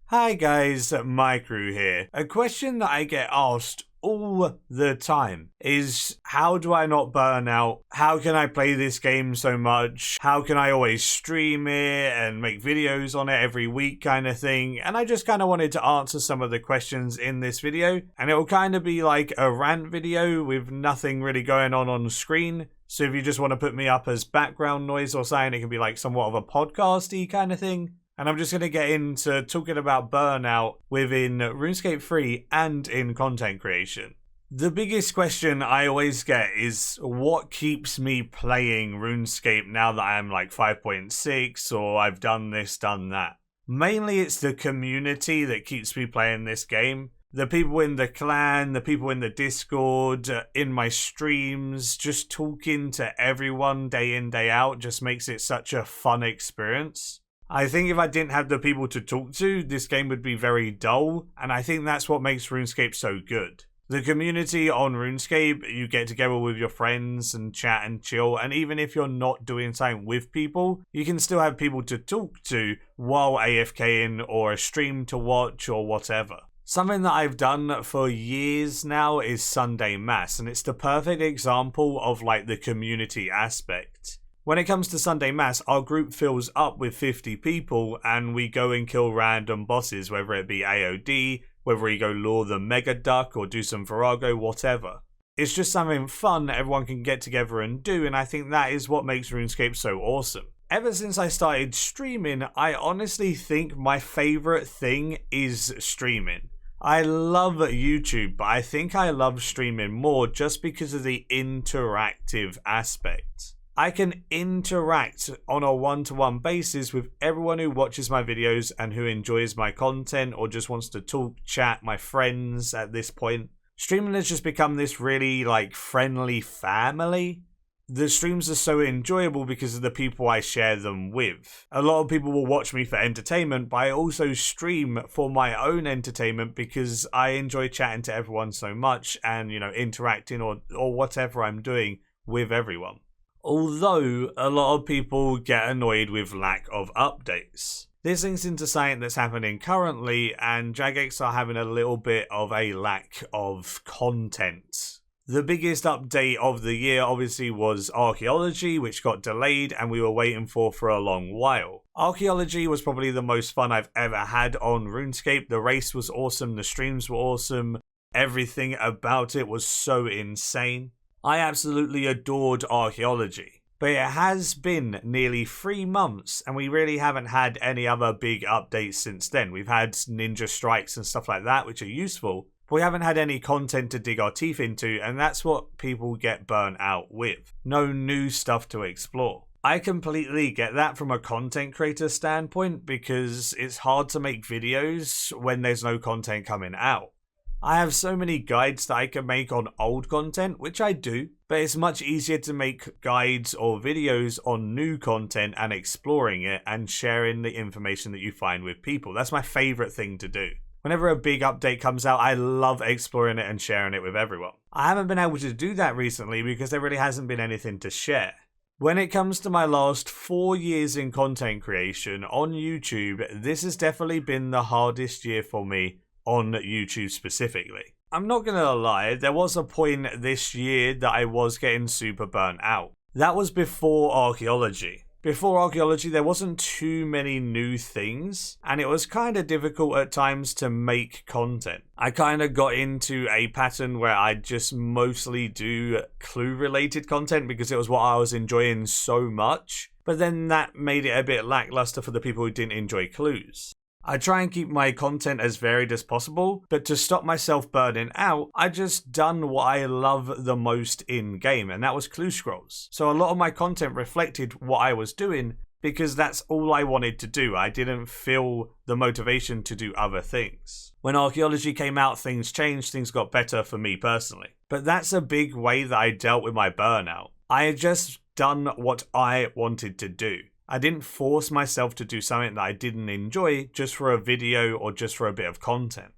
Hi guys, Maikeru here. A question that I get asked all the time is, how do I not burn out? How can I play this game so much? How can I always stream it and make videos on it every week kind of thing? And I just kind of wanted to answer some of the questions in this video, and it will kind of be like a rant video with nothing really going on screen. So if you just want to put me up as background noise or something, it can be like somewhat of a podcasty kind of thing. And I'm just going to get into talking about burnout within Runescape 3 and in content creation. The biggest question I always get is, what keeps me playing RuneScape now that I'm like 5.6 or I've done this, done that? Mainly it's the community that keeps me playing this game. The people in the clan, the people in the Discord, in my streams, just talking to everyone day in, day out just makes it such a fun experience. I think if I didn't have the people to talk to, this game would be very dull, and I think that's what makes RuneScape so good. The community on RuneScape, you get together with your friends and chat and chill, and even if you're not doing something with people, you can still have people to talk to while AFKing or a stream to watch or whatever. Something that I've done for years now is Sunday Mass, and it's the perfect example of like the community aspect. When it comes to Sunday Mass, our group fills up with 50 people and we go and kill random bosses, whether it be AOD, whether we go lure the Mega Duck or do some Virago, whatever. It's just something fun that everyone can get together and do, and I think that is what makes RuneScape so awesome. Ever since I started streaming, I honestly think my favourite thing is streaming. I love YouTube, but I think I love streaming more just because of the interactive aspect. I can interact on a one-to-one basis with everyone who watches my videos and who enjoys my content or just wants to talk, chat, my friends at this point. Streaming has just become this really like friendly family. The streams are so enjoyable because of the people I share them with. A lot of people will watch me for entertainment, but I also stream for my own entertainment because I enjoy chatting to everyone so much and, interacting or whatever I'm doing with everyone. Although a lot of people get annoyed with lack of updates. This links into something that's happening currently, and Jagex are having a little bit of a lack of content. The biggest update of the year obviously was Archaeology, which got delayed and we were waiting for a long while. Archaeology was probably the most fun I've ever had on RuneScape. The race was awesome, the streams were awesome, everything about it was so insane. I absolutely adored Archaeology, but it has been nearly 3 months and we really haven't had any other big updates since then. We've had ninja strikes and stuff like that, which are useful, but we haven't had any content to dig our teeth into, and that's what people get burnt out with. No new stuff to explore. I completely get that from a content creator standpoint because it's hard to make videos when there's no content coming out. I have so many guides that I can make on old content, which I do, but it's much easier to make guides or videos on new content and exploring it and sharing the information that you find with people. That's my favourite thing to do. Whenever a big update comes out, I love exploring it and sharing it with everyone. I haven't been able to do that recently because there really hasn't been anything to share. When it comes to my last 4 years in content creation on YouTube, this has definitely been the hardest year for me on YouTube specifically. I'm not gonna lie, there was a point this year that I was getting super burnt out. That was before Archaeology. Before Archaeology, there wasn't too many new things, and it was kind of difficult at times to make content. I kind of got into a pattern where I just mostly do clue-related content because it was what I was enjoying so much, but then that made it a bit lackluster for the people who didn't enjoy clues. I try and keep my content as varied as possible, but to stop myself burning out, I just done what I love the most in game, and that was clue scrolls. So a lot of my content reflected what I was doing because that's all I wanted to do. I didn't feel the motivation to do other things. When Archaeology came out, things changed, things got better for me personally. But that's a big way that I dealt with my burnout. I had just done what I wanted to do. I didn't force myself to do something that I didn't enjoy just for a video or just for a bit of content.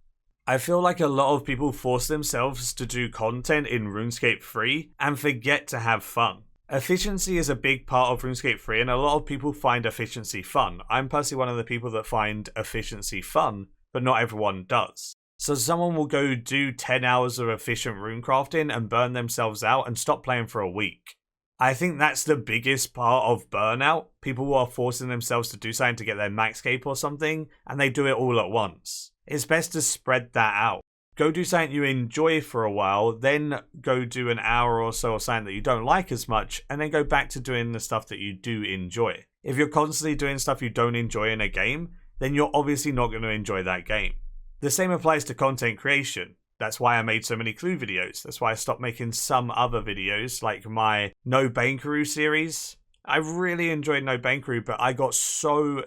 I feel like a lot of people force themselves to do content in RuneScape 3 and forget to have fun. Efficiency is a big part of RuneScape 3 and a lot of people find efficiency fun. I'm personally one of the people that find efficiency fun, but not everyone does. So someone will go do 10 hours of efficient runecrafting and burn themselves out and stop playing for a week. I think that's the biggest part of burnout. People who are forcing themselves to do something to get their maxcape or something, and they do it all at once. It's best to spread that out. Go do something you enjoy for a while, then go do an hour or so of something that you don't like as much, and then go back to doing the stuff that you do enjoy. If you're constantly doing stuff you don't enjoy in a game, then you're obviously not going to enjoy that game. The same applies to content creation. That's why I made so many Clue videos. That's why I stopped making some other videos, like my No Maikeru series. I really enjoyed No Maikeru, but I got so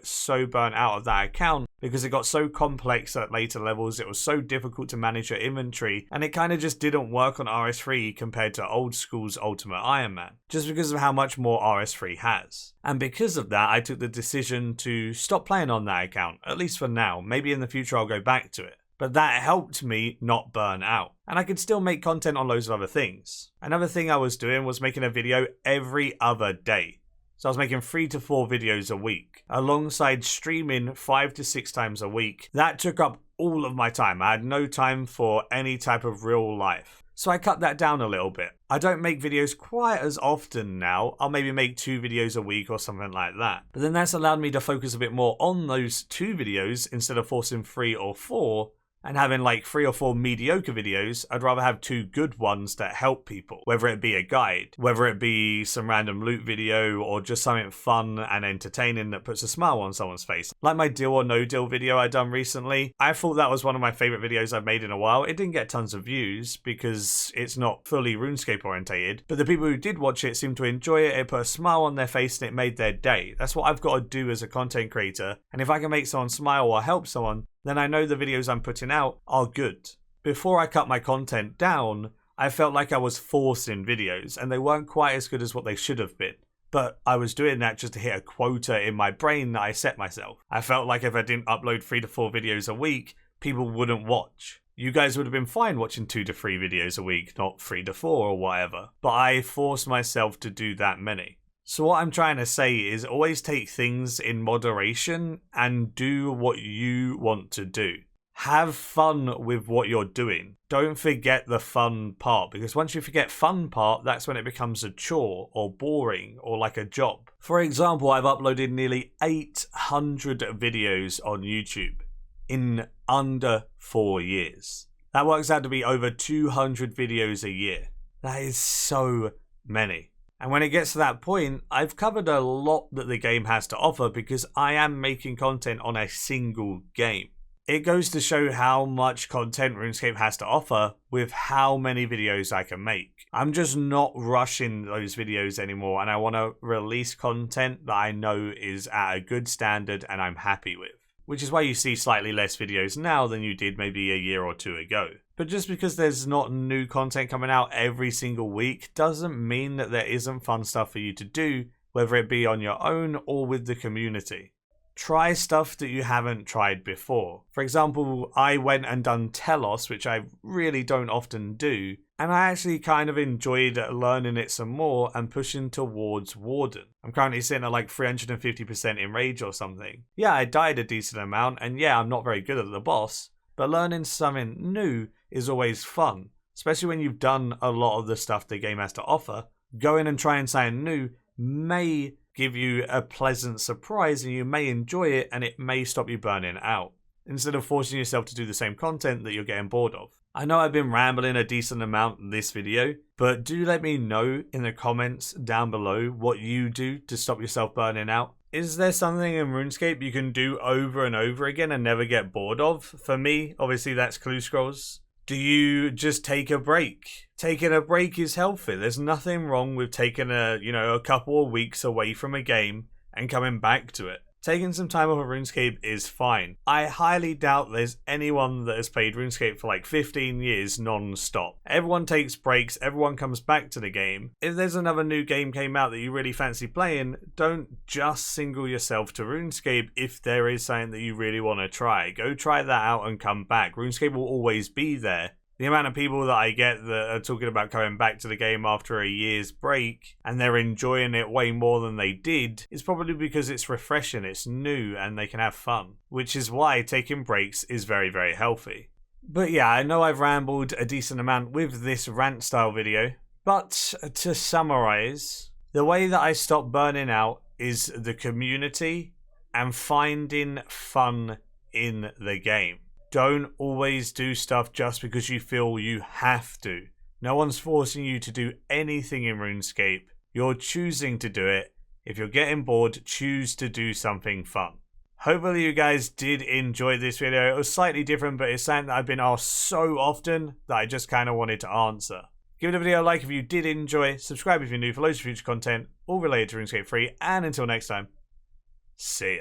burnt out of that account because it got so complex at later levels. It was so difficult to manage your inventory, and it kind of just didn't work on RS3 compared to old school's Ultimate Iron Man, just because of how much more RS3 has. And because of that, I took the decision to stop playing on that account, at least for now. Maybe in the future I'll go back to it. But that helped me not burn out. And I could still make content on loads of other things. Another thing I was doing was making a video every other day. So I was making 3 to 4 videos a week, alongside streaming 5 to 6 times a week. That took up all of my time. I had no time for any type of real life. So I cut that down a little bit. I don't make videos quite as often now. I'll maybe make 2 videos a week or something like that. But then that's allowed me to focus a bit more on those 2 videos instead of forcing 3 or 4. And having like 3 or 4 mediocre videos, I'd rather have 2 good ones that help people. Whether it be a guide, whether it be some random loot video, or just something fun and entertaining that puts a smile on someone's face. Like my deal or no deal video I done recently. I thought that was one of my favourite videos I've made in a while. It didn't get tons of views because it's not fully RuneScape orientated. But the people who did watch it seemed to enjoy it. It put a smile on their face and it made their day. That's what I've got to do as a content creator. And if I can make someone smile or help someone, then I know the videos I'm putting out are good. Before I cut my content down, I felt like I was forcing videos and they weren't quite as good as what they should have been. But I was doing that just to hit a quota in my brain that I set myself. I felt like if I didn't upload 3 to 4 videos a week, people wouldn't watch. You guys would have been fine watching 2 to 3 videos a week, not 3 to 4 or whatever. But I forced myself to do that many. So what I'm trying to say is always take things in moderation and do what you want to do. Have fun with what you're doing. Don't forget the fun part, because once you forget fun part, that's when it becomes a chore or boring or like a job. For example, I've uploaded nearly 800 videos on YouTube in under 4 years. That works out to be over 200 videos a year. That is so many. And when it gets to that point, I've covered a lot that the game has to offer because I am making content on a single game. It goes to show how much content RuneScape has to offer with how many videos I can make. I'm just not rushing those videos anymore, and I want to release content that I know is at a good standard and I'm happy with. Which is why you see slightly less videos now than you did maybe a year or 2 ago. But just because there's not new content coming out every single week doesn't mean that there isn't fun stuff for you to do, whether it be on your own or with the community. Try stuff that you haven't tried before. For example, I went and done Telos, which I really don't often do, and I actually kind of enjoyed learning it some more and pushing towards Warden. I'm currently sitting at like 350% in Rage or something. Yeah, I died a decent amount, and yeah, I'm not very good at the boss, but learning something new is always fun, especially when you've done a lot of the stuff the game has to offer. Going and trying something new may give you a pleasant surprise and you may enjoy it and it may stop you burning out, instead of forcing yourself to do the same content that you're getting bored of. I know I've been rambling a decent amount in this video, but do let me know in the comments down below what you do to stop yourself burning out. Is there something in RuneScape you can do over and over again and never get bored of? For me, obviously that's Clue Scrolls. Do you just take a break? Taking a break is healthy. There's nothing wrong with taking a couple of weeks away from a game and coming back to it. Taking some time off of RuneScape is fine. I highly doubt there's anyone that has played RuneScape for like 15 years non-stop. Everyone takes breaks, everyone comes back to the game. If there's another new game came out that you really fancy playing, don't just single yourself to RuneScape if there is something that you really want to try. Go try that out and come back. RuneScape will always be there. The amount of people that I get that are talking about coming back to the game after a year's break and they're enjoying it way more than they did is probably because it's refreshing, it's new, and they can have fun, which is why taking breaks is very, very healthy. But yeah, I know I've rambled a decent amount with this rant style video, but to summarize, the way that I stop burning out is the community and finding fun in the game. Don't always do stuff just because you feel you have to. No one's forcing you to do anything in RuneScape. You're choosing to do it. If you're getting bored, choose to do something fun. Hopefully you guys did enjoy this video. It was slightly different, but it's something that I've been asked so often that I just kind of wanted to answer. Give the video a like if you did enjoy. Subscribe if you're new for loads of future content, all related to RuneScape 3. And until next time, see ya.